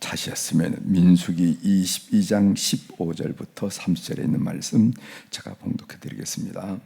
찾으셨으면 민수기 22장 15절부터 30절에 있는 말씀 제가 봉독해 드리겠습니다.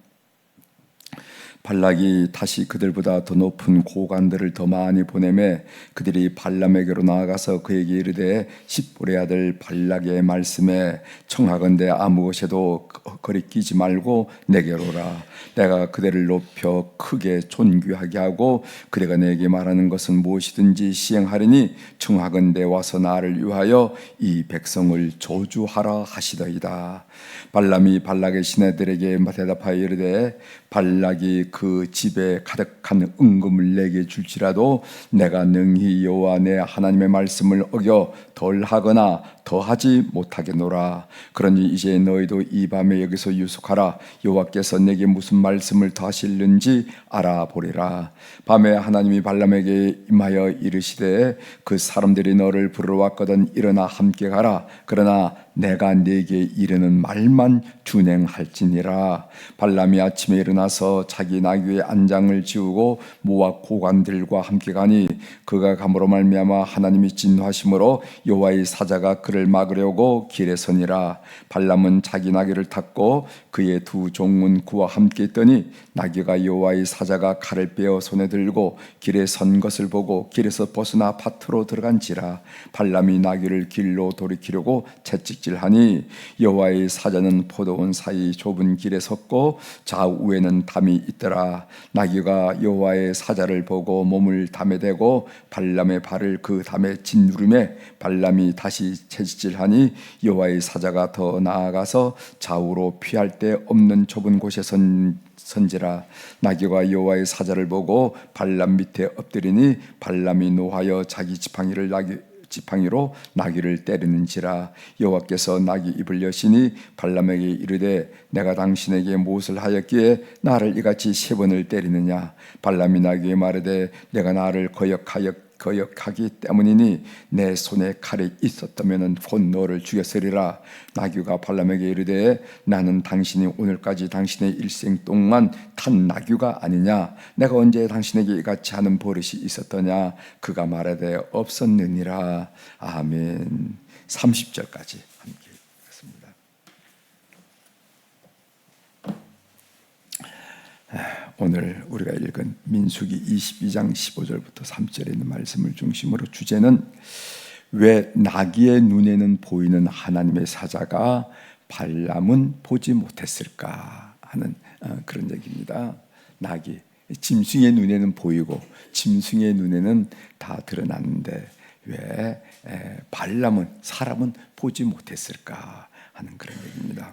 발락이 다시 그들보다 더 높은 고관들을 더 많이 보내매 그들이 발람에게로 나아가서 그에게 이르되 십볼의 아들 발락의 말씀에 청하건대 아무 것에도 거리끼지 말고 내게로 오라. 내가 그들을 높여 크게 존귀하게 하고 그대가 내게 말하는 것은 무엇이든지 시행하리니 청하건대 와서 나를 위하여 이 백성을 저주하라 하시더이다. 발람이 발락의 시내들에게 대답하여 이르되 발락이 그 집에 가득한 은금을 내게 줄지라도 내가 능히 여호와 내 하나님의 말씀을 어겨 덜하거나 더하지 못하겠노라. 그러니 이제 너희도 이 밤에 여기서 유숙하라. 여호와께서 내게 무슨 말씀을 더하실는지 알아보리라. 밤에 하나님이 발람에게 임하여 이르시되 그 사람들이 너를 부르러 왔거든 일어나 함께 가라. 그러나 내가 네게 이르는 말만 준행할지니라. 발람이 아침에 일어나서 자기 나귀의 안장을 지우고 모압 고관들과 함께 가니 그가 감으로 말미암아 하나님이 진노하심으로 여호와의 사자가 그를 막으려고 길에 서니라. 발람은 자기 나귀를 탔고 그의 두 종은 그와 함께 있더니 나귀가 여호와의 사자가 칼을 빼어 손에 들고 길에 선 것을 보고 길에서 벗어나 밭으로 들어간지라. 발람이 나귀를 길로 돌이키려고 채찍질하니 여호와의 사자는 포도원 사이 좁은 길에 섰고 좌우에는 담이 있더라. 나귀가 여호와의 사자를 보고 몸을 담에 대고 발람의 발을 그 담에 짓누르매 발람이 다시 채찍질하니 여호와의 사자가 더 나아가서 좌우로 피할 데 없는 좁은 곳에 선지라. 나귀가 여호와의 사자를 보고 발람 밑에 엎드리니 발람이 노하여 자기 지팡이로 나귀를 때리는지라. 여호와께서 나귀 입을 여시니 발람에게 이르되 내가 당신에게 무엇을 하였기에 나를 이같이 3번을 때리느냐. 발람이 나귀에 말하되 내가 나를 거역하기 때문이니 내 손에 칼이 있었다면 곧 너를 죽였으리라. 나귀가 발람에게 이르되 나는 당신이 오늘까지 당신의 일생 동안 탄 나귀가 아니냐. 내가 언제 당신에게 이같이 하는 버릇이 있었더냐. 그가 말하되 없었느니라. 아멘. 30절까지 함께 읽겠습니다. 오늘 우리가 읽은 민수기 22장 15절부터 3절에 있는 말씀을 중심으로 주제는 왜 나귀의 눈에는 보이는 하나님의 사자가 발람은 보지 못했을까 하는 그런 얘기입니다. 나귀, 짐승의 눈에는 보이고 짐승의 눈에는 다 드러났는데 왜 발람은 사람은 보지 못했을까 하는 그런 얘기입니다.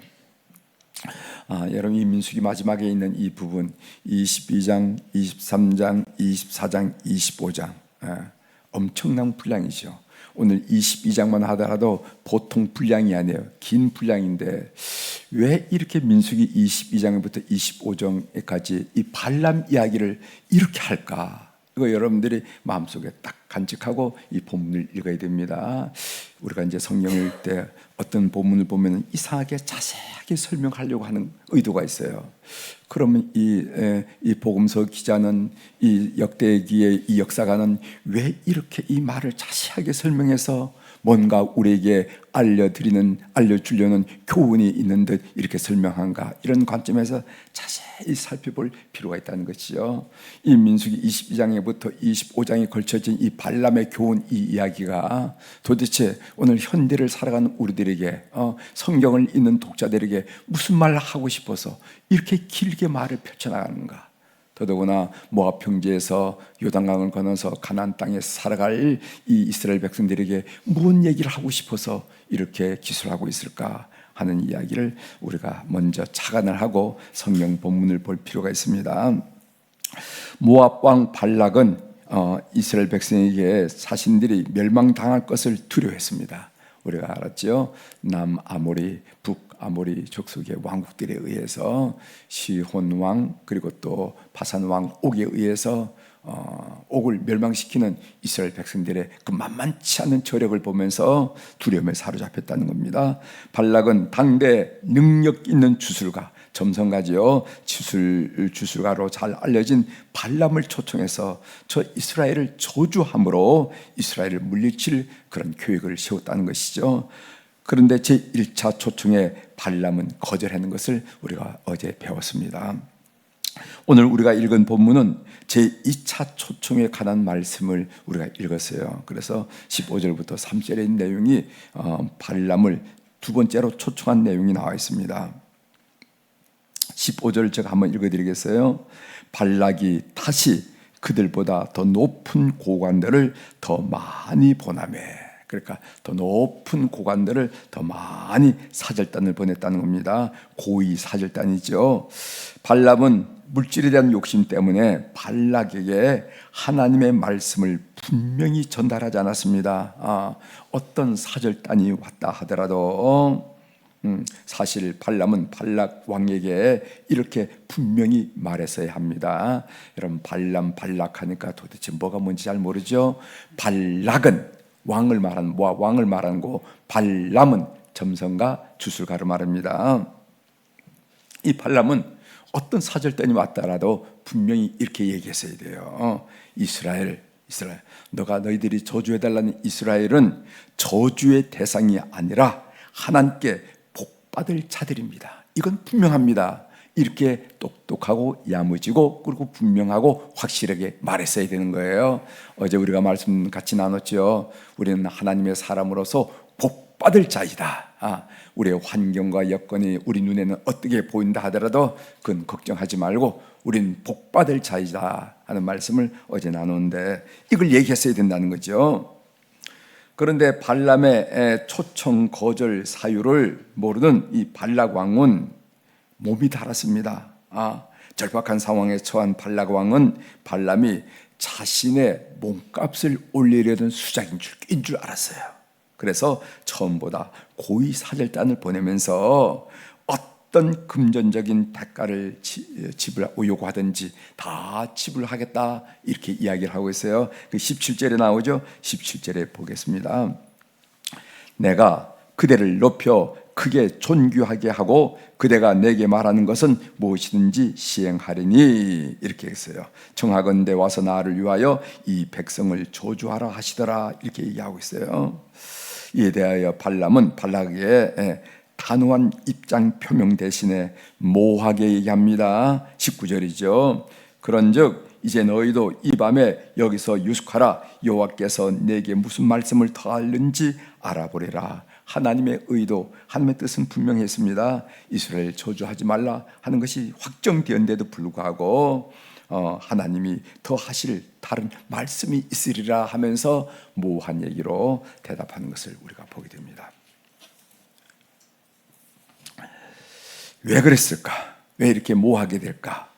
여러분 이 민수기 마지막에 있는 이 부분 22장, 23장, 24장, 25장 엄청난 분량이죠. 오늘 22장만 하더라도 보통 분량이 아니에요. 긴 분량인데 왜 이렇게 민수기 22장부터 25장까지 이 발람 이야기를 이렇게 할까? 이거 여러분들이 마음속에 딱 간직하고 이 본문을 읽어야 됩니다. 우리가 이제 성경을 읽을 때 어떤 본문을 보면 이상하게 자세하게 설명하려고 하는 의도가 있어요. 그러면 이 복음서 기자는 이 역대기의 이 역사가는 왜 이렇게 이 말을 자세하게 설명해서 뭔가 우리에게 알려주려는 교훈이 있는 듯 이렇게 설명한가, 이런 관점에서 자세히 살펴볼 필요가 있다는 것이죠. 이 민수기 22장부터 25장에 걸쳐진 이 발람의 교훈, 이 이야기가 도대체 오늘 현대를 살아가는 우리들에게 성경을 읽는 독자들에게 무슨 말을 하고 싶어서 이렇게 길게 말을 펼쳐나가는가. 더더구나 모압 평지에서 요단강을 건너서 가나안 땅에 살아갈 이 이스라엘 백성들에게 무슨 얘기를 하고 싶어서 이렇게 기술하고 있을까 하는 이야기를 우리가 먼저 착안을 하고 성경 본문을 볼 필요가 있습니다. 모압 왕 발락은 이스라엘 백성에게 자신들이 멸망당할 것을 두려워했습니다. 우리가 알았죠. 남아모리, 북아모리 족속의 왕국들에 의해서 시혼 왕 그리고 또 바산 왕 옥에 의해서 옥을 멸망시키는 이스라엘 백성들의 그 만만치 않은 저력을 보면서 두려움에 사로잡혔다는 겁니다. 발락은 당대 능력 있는 주술가, 점성가지요. 주술가로 잘 알려진 발람을 초청해서 저 이스라엘을 저주함으로 이스라엘을 물리칠 그런 계획을 세웠다는 것이죠. 그런데 제1차 초청에 발람은 거절하는 것을 우리가 어제 배웠습니다. 오늘 우리가 읽은 본문은 제2차 초청에 관한 말씀을 우리가 읽었어요. 그래서 15절부터 3절의 내용이 발람을 두 번째로 초청한 내용이 나와 있습니다. 15절 제가 한번 읽어드리겠어요. 발락이 다시 그들보다 더 높은 고관들을 더 많이 보내매, 그러니까 더 높은 고관들을 더 많이 사절단을 보냈다는 겁니다. 고위 사절단이죠. 발람은 물질에 대한 욕심 때문에 발락에게 하나님의 말씀을 분명히 전달하지 않았습니다. 어떤 사절단이 왔다 하더라도 사실 발람은 발락 왕에게 이렇게 분명히 말했어야 합니다. 여러분, 발락 하니까 도대체 뭐가 뭔지 잘 모르죠. 발락은 왕을 말하는 거, 발람은 점성가 주술가를 말합니다. 이 발람은 어떤 사절단이 왔다라도 분명히 이렇게 얘기했어야 돼요. 이스라엘, 너희들이 저주해달라는 이스라엘은 저주의 대상이 아니라 하나님께 복받을 자들입니다. 이건 분명합니다. 이렇게 똑똑하고 야무지고 그리고 분명하고 확실하게 말했어야 되는 거예요. 어제 우리가 말씀 같이 나눴죠. 우리는 하나님의 사람으로서 복받을 자이다. 우리의 환경과 여건이 우리 눈에는 어떻게 보인다 하더라도 그건 걱정하지 말고 우리는 복받을 자이다 하는 말씀을 어제 나눴는데 이걸 얘기했어야 된다는 거죠. 그런데 발람의 초청 거절 사유를 모르는 이 발락 왕은 몸이 달았습니다. 절박한 상황에 처한 발락 왕은 발람이 자신의 몸값을 올리려던 수작인 줄 알았어요. 그래서 처음보다 고위 사절단을 보내면서 어떤 금전적인 대가를 요구하든지 다 지불하겠다 이렇게 이야기를 하고 있어요. 그 17절에 나오죠. 17절에 보겠습니다. 내가 그대를 높여 크게 존귀하게 하고 그대가 내게 말하는 것은 무엇이든지 시행하리니 이렇게 했어요. 청하건대 와서 나를 위하여 이 백성을 저주하라 하시더라 이렇게 얘기하고 있어요. 이에 대하여 발람은 발락에게 단호한 입장 표명 대신에 모호하게 얘기합니다. 19절이죠. 그런즉 이제 너희도 이 밤에 여기서 유숙하라. 여호와께서 내게 무슨 말씀을 더하는지 알아보리라. 하나님의 의도, 하나님의 뜻은 분명했습니다. 이스라엘 저주하지 말라 하는 것이 확정되었는데도 불구하고 하나님이 더 하실 다른 말씀이 있으리라 하면서 모호한 얘기로 대답하는 것을 우리가 보게 됩니다. 왜 그랬을까? 왜 이렇게 모호하게 될까?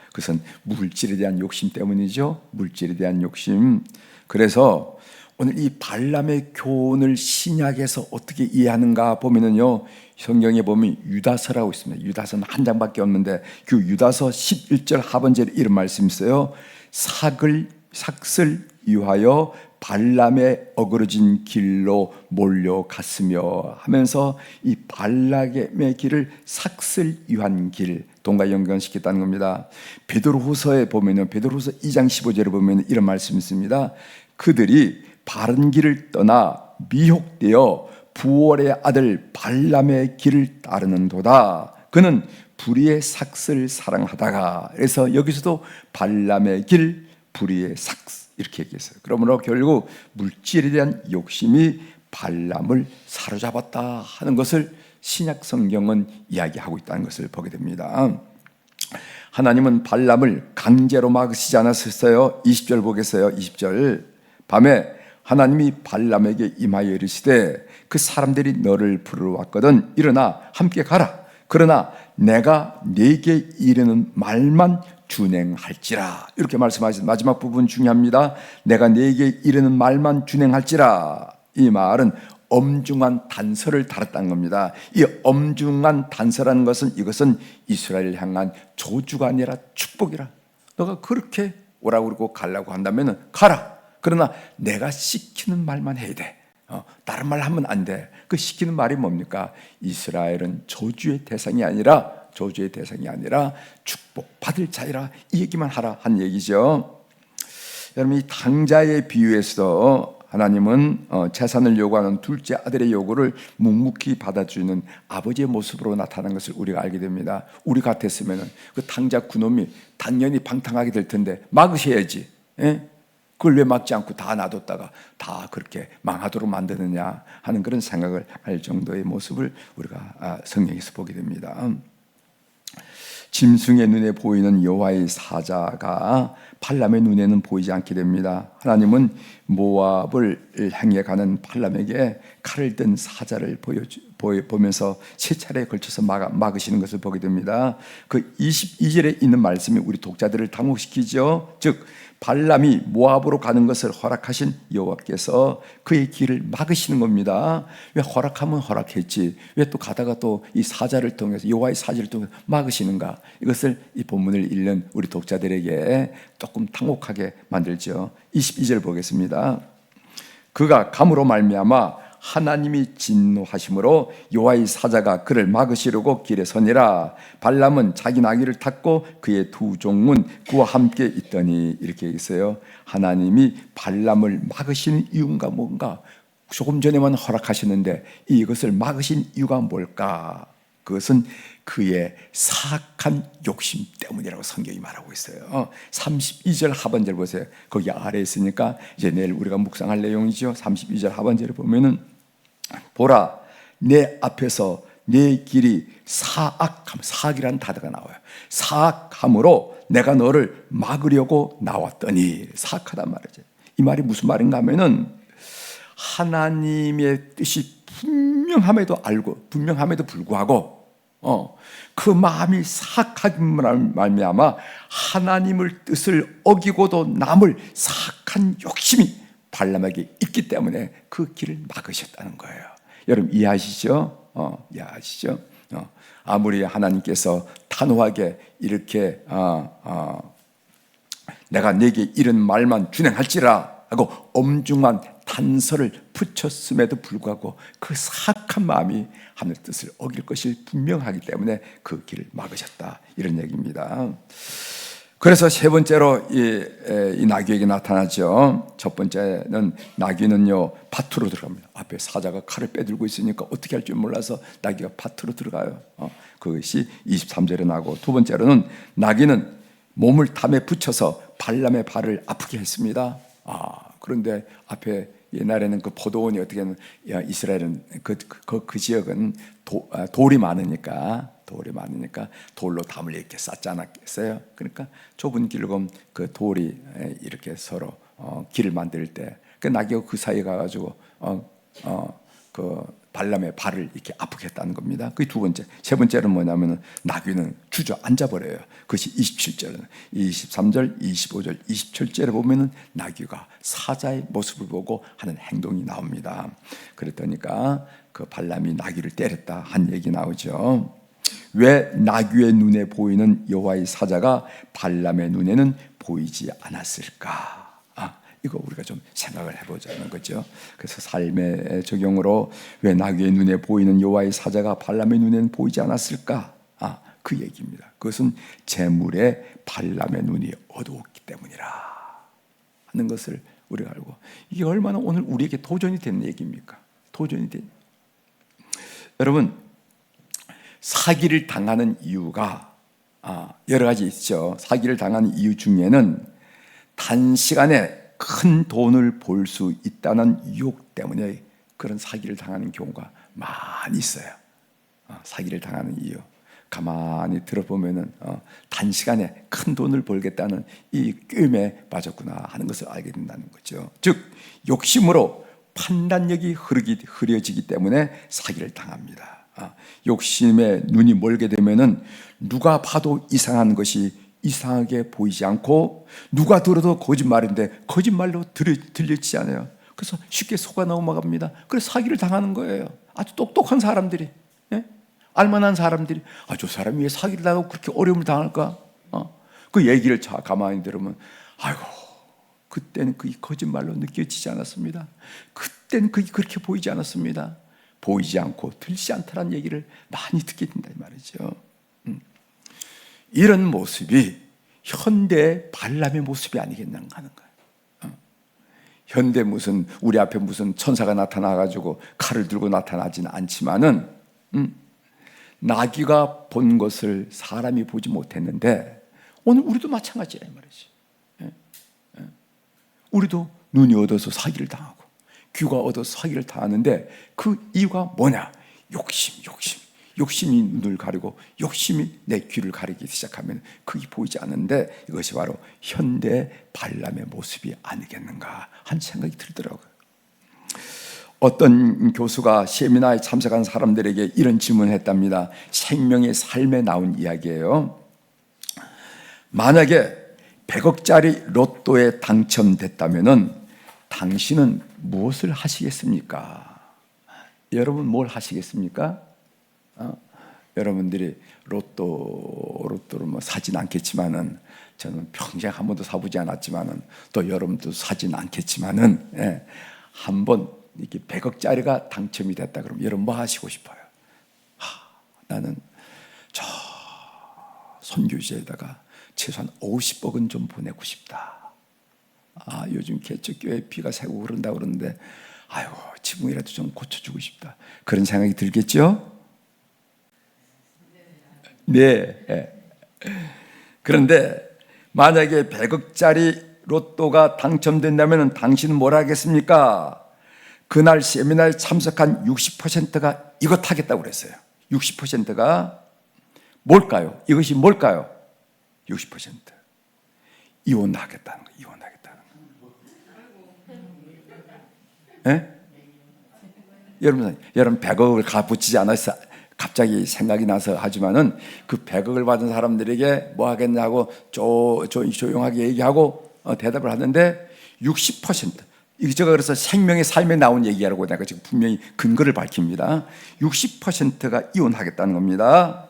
그것은 물질에 대한 욕심 때문이죠. 물질에 대한 욕심. 그래서 오늘 이 발람의 교훈을 신약에서 어떻게 이해하는가 보면은요, 성경에 보면 유다서라고 있습니다. 유다서는 한 장밖에 없는데 그 유다서 11절 하반절에 이런 말씀이 있어요. 삭을 위하여 발람의 어그러진 길로 몰려갔으며 하면서 이 발람의 길을 삭을 위한 길, 동과 연관시켰다는 겁니다. 베드로후서에 보면은 베드로후서 2장 15절에 보면 이런 말씀이 있습니다. 그들이 바른 길을 떠나 미혹되어 부월의 아들 발람의 길을 따르는도다. 그는 불의의 삭을 사랑하다가, 그래서 여기서도 발람의 길, 불의의 삭 이렇게 얘기했어요. 그러므로 결국 물질에 대한 욕심이 발람을 사로잡았다 하는 것을 신약 성경은 이야기하고 있다는 것을 보게 됩니다. 하나님은 발람을 강제로 막으시지 않았었어요. 20절 보겠어요. 20절. 밤에 하나님이 발람에게 임하여 이르시되 그 사람들이 너를 부르러 왔거든 일어나 함께 가라. 그러나 내가 네게 이르는 말만 준행할지라. 이렇게 말씀하신 마지막 부분 중요합니다. 내가 네게 이르는 말만 준행할지라. 이 말은 엄중한 단서를 달았다는 겁니다. 이 엄중한 단서라는 것은 이것은 이스라엘을 향한 저주가 아니라 축복이라. 너가 그렇게 오라고 그러고 가려고 한다면 가라. 그러나 내가 시키는 말만 해야 돼. 다른 말 하면 안 돼. 그 시키는 말이 뭡니까? 이스라엘은 저주의 대상이 아니라 저주의 대상이 아니라 축복받을 자이라, 이 얘기만 하라 한 얘기죠. 여러분, 이 당자의 비유에서 하나님은 재산을 요구하는 둘째 아들의 요구를 묵묵히 받아주는 아버지의 모습으로 나타난 것을 우리가 알게 됩니다. 우리 같았으면 그 당자 그놈이 당연히 방탕하게 될 텐데 막으셔야지. 예? 그걸 왜 막지 않고 다 놔뒀다가 다 그렇게 망하도록 만드느냐 하는 그런 생각을 할 정도의 모습을 우리가 성경에서 보게 됩니다. 짐승의 눈에 보이는 여호와의 사자가 발람의 눈에는 보이지 않게 됩니다. 하나님은 모압을 향해 가는 발람에게 칼을 든 사자를 보면서 세 차례에 걸쳐서 막으시는 것을 보게 됩니다. 그 22절에 있는 말씀이 우리 독자들을 당혹시키죠. 즉 발람이 모압으로 가는 것을 허락하신 여호와께서 그의 길을 막으시는 겁니다. 왜 허락하면 허락했지, 왜 또 가다가 또 이 사자를 통해서, 여호와의 사자를 통해서 막으시는가? 이것을 이 본문을 읽는 우리 독자들에게 조금 당혹하게 만들죠. 22절 보겠습니다. 그가 감으로 말미암아 하나님이 진노하심으로 여호와의 사자가 그를 막으시려고 길에 서니라. 발람은 자기 나귀를 탔고 그의 두 종은 그와 함께 있더니, 이렇게 있어요. 하나님이 발람을 막으시는 이유가 뭔가? 조금 전에만 허락하셨는데 이것을 막으신 이유가 뭘까? 그것은 그의 사악한 욕심 때문이라고 성경이 말하고 있어요. 32절 하반절 보세요. 거기 아래에 있으니까 이제 내일 우리가 묵상할 내용이죠. 32절 하반절에 보면은 보라, 내 앞에서 내 길이 사악이라는 단어가 나와요. 사악함으로 내가 너를 막으려고 나왔더니, 사악하단 말이죠. 이 말이 무슨 말인가 하면은 하나님의 뜻이 분명함에도 불구하고 그 마음이 사악한 말미암아 하나님을 뜻을 어기고도 남을 사악한 욕심이 발람에게 있기 때문에 그 길을 막으셨다는 거예요. 여러분 이해하시죠? 이해하시죠? 아무리 하나님께서 단호하게 이렇게 내가 네게 이런 말만 준행할지라 하고 엄중한 단서를 붙였음에도 불구하고 그 사악한 마음이 하늘 뜻을 어길 것이 분명하기 때문에 그 길을 막으셨다, 이런 얘기입니다. 그래서 세 번째로 이 나귀에게 나타나죠. 첫 번째는 나귀는요 밭으로 들어갑니다. 앞에 사자가 칼을 빼들고 있으니까 어떻게 할 줄 몰라서 나귀가 밭으로 들어가요. 그것이 23절에 나오고, 두 번째로는 나귀는 몸을 담에 붙여서 발람의 발을 아프게 했습니다. 그런데 앞에 옛날에는 그 포도원이 어떻게 하면, 이스라엘은 그 지역은 돌이 많으니까 돌로 담을 이렇게 쌓지 않았겠어요. 그러니까 좁은 길로 그 돌이 이렇게 서로 길을 만들 때 그 나귀가 그 사이에 가가지고 그 발람의 발을 이렇게 아프게 했다는 겁니다. 그게 두 번째. 세 번째는 뭐냐면은 나귀는 주저앉아 버려요. 그것이 27절, 23절, 25절, 27절에 보면은 나귀가 사자의 모습을 보고 하는 행동이 나옵니다. 그랬더니까 그 발람이 나귀를 때렸다 한 얘기 나오죠. 왜 나귀의 눈에 보이는 여호와의 사자가 발람의 눈에는 보이지 않았을까? 이거 우리가 좀 생각을 해보자는 거죠. 그래서 삶의 적용으로 왜 나귀의 눈에 보이는 여호와의 사자가 발람의 눈에는 보이지 않았을까? 그 얘기입니다. 그것은 재물에 발람의 눈이 어두웠기 때문이라 하는 것을 우리가 알고, 이게 얼마나 오늘 우리에게 도전이 되는 얘기입니까? 도전이 된. 여러분, 사기를 당하는 이유가 여러 가지 있죠. 사기를 당하는 이유 중에는 단시간에 큰 돈을 벌 수 있다는 유혹 때문에 그런 사기를 당하는 경우가 많이 있어요. 사기를 당하는 이유, 가만히 들어보면은 단시간에 큰 돈을 벌겠다는 이 꾀임에 빠졌구나 하는 것을 알게 된다는 거죠. 즉 욕심으로 판단력이 흐려지기 때문에 사기를 당합니다. 욕심에 눈이 멀게 되면은 누가 봐도 이상한 것이 이상하게 보이지 않고, 누가 들어도 거짓말인데 거짓말로 들리지 않아요. 그래서 쉽게 속아 넘어갑니다. 그래서 사기를 당하는 거예요. 아주 똑똑한 사람들이, 알만한 사람들이, 저 사람이 왜 사기를 당하고 그렇게 어려움을 당할까? 그 얘기를 가만히 들으면, 아이고, 그때는 그게 거짓말로 느껴지지 않았습니다. 그때는 그게 그렇게 보이지 않았습니다. 보이지 않고 들리지 않다는 얘기를 많이 듣게 된다 이 말이죠. 이런 모습이 현대 발람의 모습이 아니겠는가 하는 거예요. 현대 무슨 우리 앞에 무슨 천사가 나타나가지고 칼을 들고 나타나지는 않지만은 나귀가 본 것을 사람이 보지 못했는데 오늘 우리도 마찬가지야 이 말이지. 우리도 눈이 얻어서 사기를 당하고 귀가 얻어서 사기를 당하는데 그 이유가 뭐냐? 욕심이 눈을 가리고 욕심이 내 귀를 가리기 시작하면 그게 보이지 않는데 이것이 바로 현대 발람의 모습이 아니겠는가 하는 생각이 들더라고요. 어떤 교수가 세미나에 참석한 사람들에게 이런 질문을 했답니다. 생명의 삶에 나온 이야기예요. 만약에 100억짜리 로또에 당첨됐다면 당신은 무엇을 하시겠습니까? 여러분 뭘 하시겠습니까? 여러분들이 로또를 뭐 사진 않겠지만은 저는 평생 한 번도 사보지 않았지만은 또 여러분도 사진 않겠지만은 한번 이렇게 100억짜리가 당첨이 됐다 그러면 여러분 뭐 하시고 싶어요? 나는 저 선교지에다가 최소한 50억은 좀 보내고 싶다. 요즘 개척교회 비가 새고 그런다고 그러는데 아이고 지붕이라도 좀 고쳐주고 싶다. 그런 생각이 들겠죠? 네. 그런데 만약에 100억짜리 로또가 당첨된다면 당신은 뭘 하겠습니까? 그날 세미나에 참석한 60%가 이거 타겠다고 그랬어요. 60%가 뭘까요? 이것이 뭘까요? 60% 이혼하겠다는 거예요. 이혼하겠다는 거예요. 여러분 100억을 갚아붙이지 않았어. 갑자기 생각이 나서 하지만은 그 100억을 받은 사람들에게 뭐 하겠냐고 조용하게 얘기하고 대답을 하는데 60% 제가 그래서 생명의 삶에 나온 얘기라고 내가 지금 분명히 근거를 밝힙니다. 60%가 이혼하겠다는 겁니다.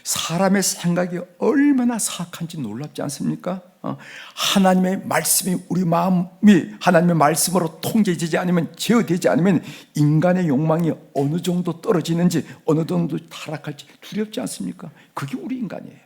사람의 생각이 얼마나 사악한지 놀랍지 않습니까? 하나님의 말씀이 우리 마음이 하나님의 말씀으로 통제되지 않으면 제어되지 않으면 인간의 욕망이 어느 정도 떨어지는지 어느 정도 타락할지 두렵지 않습니까? 그게 우리 인간이에요.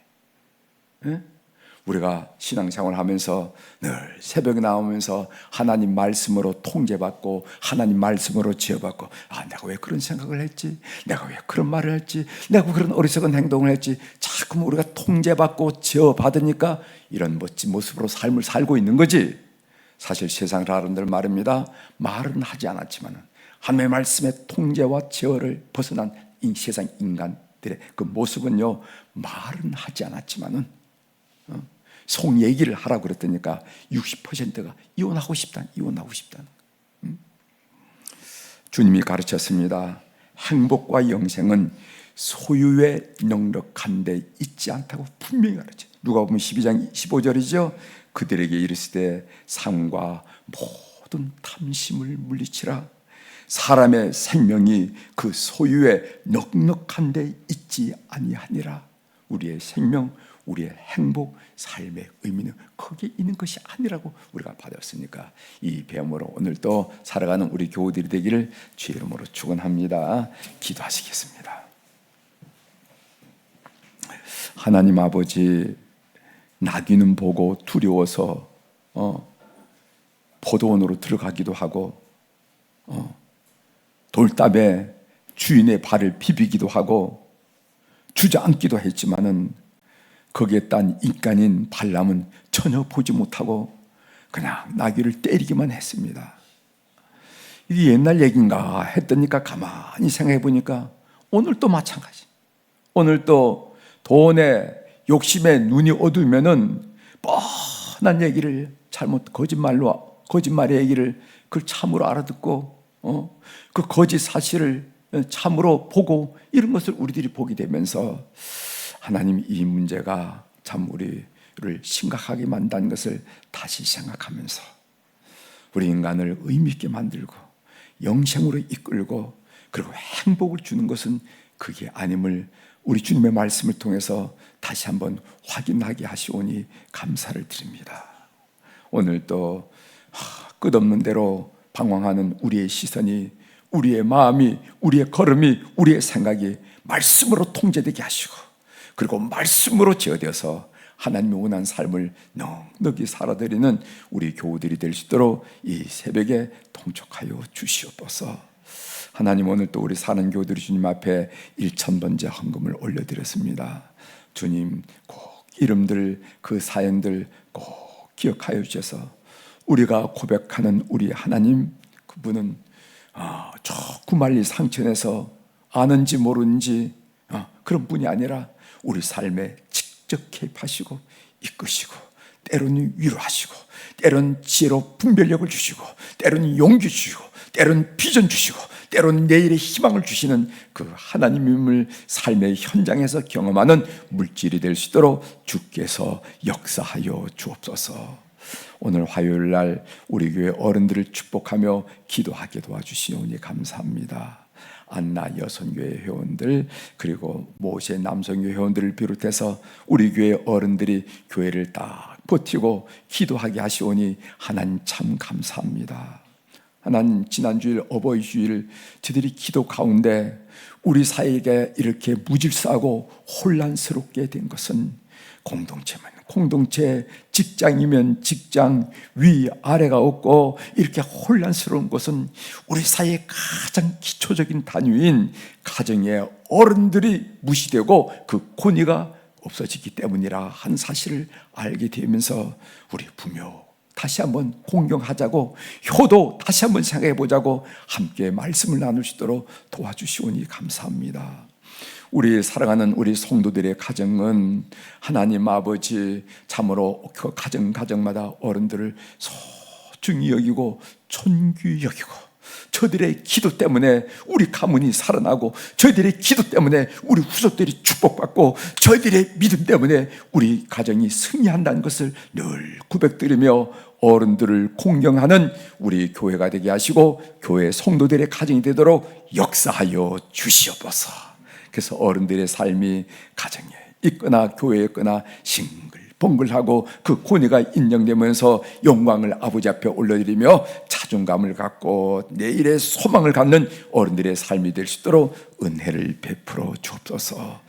우리가 신앙생활을 하면서 늘 새벽에 나오면서 하나님 말씀으로 통제받고 하나님 말씀으로 지어받고 내가 왜 그런 생각을 했지? 내가 왜 그런 말을 했지? 내가 그런 어리석은 행동을 했지? 자꾸 우리가 통제받고 지어받으니까 이런 멋진 모습으로 삶을 살고 있는 거지. 사실 세상 사람들 말입니다. 말은 하지 않았지만 하나님의 말씀의 통제와 제어를 벗어난 이 세상 인간들의 그 모습은요, 말은 하지 않았지만은 속 얘기를 하라고 그랬더니까 60%가 이혼하고 싶다는 주님이 가르쳤습니다. 행복과 영생은 소유에 넉넉한 데 있지 않다고 분명히 가르쳐요. 누가복음 12장 15절이죠. 그들에게 이르시되 삶과 모든 탐심을 물리치라. 사람의 생명이 그 소유에 넉넉한 데 있지 아니하니라. 우리의 생명, 우리의 행복, 삶의 의미는 거기에 있는 것이 아니라고 우리가 받았으니까 이 배움으로 오늘도 살아가는 우리 교우들이 되기를 주의 이름으로 축원합니다. 기도하시겠습니다. 하나님 아버지, 나귀는 보고 두려워서 포도원으로 들어가기도 하고 돌담에 주인의 발을 비비기도 하고 주저앉기도 했지만은 거기에 딴 인간인 발람은 전혀 보지 못하고 그냥 나귀를 때리기만 했습니다. 이게 옛날 얘기인가 했더니까 가만히 생각해 보니까 오늘 또 마찬가지. 오늘 또 돈에 욕심에 눈이 어두우면은 뻔한 얘기를 거짓말의 얘기를 그걸 참으로 알아듣고 그 거짓 사실을 참으로 보고 이런 것을 우리들이 보게 되면서 하나님 이 문제가 참 우리를 심각하게 만든 것을 다시 생각하면서 우리 인간을 의미 있게 만들고 영생으로 이끌고 그리고 행복을 주는 것은 그게 아님을 우리 주님의 말씀을 통해서 다시 한번 확인하게 하시오니 감사를 드립니다. 오늘 또 끝없는 대로 방황하는 우리의 시선이, 우리의 마음이, 우리의 걸음이, 우리의 생각이 말씀으로 통제되게 하시고 그리고 말씀으로 지어되어서 하나님이 원하는 삶을 넉넉히 살아드리는 우리 교우들이 될 수 있도록 이 새벽에 동촉하여 주시옵소서. 하나님, 오늘 또 우리 사는 교우들이 주님 앞에 1000번째 헌금을 올려드렸습니다. 주님, 꼭 이름들, 그 사연들 꼭 기억하여 주셔서 우리가 고백하는 우리 하나님, 그분은 저 구말리 상천에서 아는지 모르는지 그런 분이 아니라 우리 삶에 직접 개입하시고 이끄시고, 때로는 위로하시고, 때로는 지혜로 분별력을 주시고, 때로는 용기 주시고, 때로는 비전 주시고, 때로는 내일의 희망을 주시는 그 하나님임을 삶의 현장에서 경험하는 물질이 될 수 있도록 주께서 역사하여 주옵소서. 오늘 화요일 날 우리 교회 어른들을 축복하며 기도하게 도와주시오니 감사합니다. 안나 여성교회 회원들, 그리고 모세 남성교회 회원들을 비롯해서 우리 교회 어른들이 교회를 딱 버티고 기도하게 하시오니 하나님 참 감사합니다. 하나님, 지난주일 어버이 주일 저들이 기도 가운데 우리 사이에 이렇게 무질서하고 혼란스럽게 된 것은 공동체면 공동체, 직장이면 직장, 위 아래가 없고 이렇게 혼란스러운 것은 우리 사이의 가장 기초적인 단위인 가정의 어른들이 무시되고 그 권위가 없어지기 때문이라 한 사실을 알게 되면서 우리 부모 다시 한번 공경하자고, 효도 다시 한번 생각해 보자고 함께 말씀을 나눌 수 있도록 도와주시오니 감사합니다. 우리 사랑하는 우리 성도들의 가정은 하나님 아버지 참으로 그 가정마다 어른들을 소중히 여기고 존귀 여기고, 저들의 기도 때문에 우리 가문이 살아나고, 저희들의 기도 때문에 우리 후손들이 축복받고, 저희들의 믿음 때문에 우리 가정이 승리한다는 것을 늘 고백드리며 어른들을 공경하는 우리 교회가 되게 하시고 교회 성도들의 가정이 되도록 역사하여 주시옵소서. 그래서 어른들의 삶이 가정에 있거나 교회에 있거나 싱글벙글하고 그 권위가 인정되면서 영광을 아버지 앞에 올려드리며 자존감을 갖고 내일의 소망을 갖는 어른들의 삶이 될 수 있도록 은혜를 베풀어 주옵소서.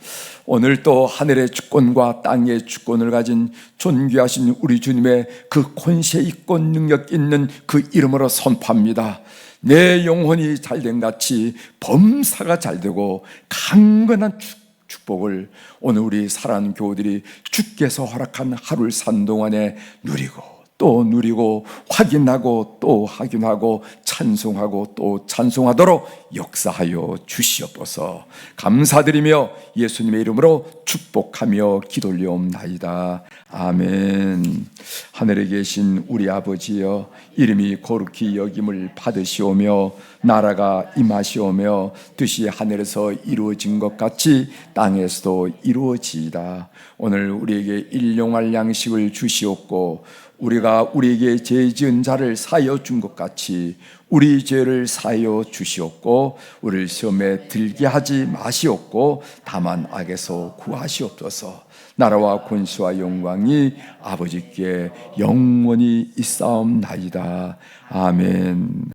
오늘 또 하늘의 주권과 땅의 주권을 가진 존귀하신 우리 주님의 그 권세 있고 능력 있는 그 이름으로 선포합니다. 내 영혼이 잘된 같이 범사가 잘되고 강건한 축복을 오늘 우리 사랑하는 교우들이 주께서 허락한 하루를 산 동안에 누리고 또 누리고 확인하고 또 확인하고 찬송하고 또 찬송하도록 역사하여 주시옵소서. 감사드리며 예수님의 이름으로 축복하며 기도 올려옵나이다. 아멘. 하늘에 계신 우리 아버지여, 이름이 거룩히 여김을 받으시오며 나라가 임하시오며 뜻이 하늘에서 이루어진 것 같이 땅에서도 이루어지이다. 오늘 우리에게 일용할 양식을 주시옵고 우리가 우리에게 죄 지은 자를 사하여 준 것 같이 우리 죄를 사하여 주시옵고 우리를 시험에 들게 하지 마시옵고 다만 악에서 구하시옵소서. 나라와 권수와 영광이 아버지께 영원히 있사옵나이다. 아멘.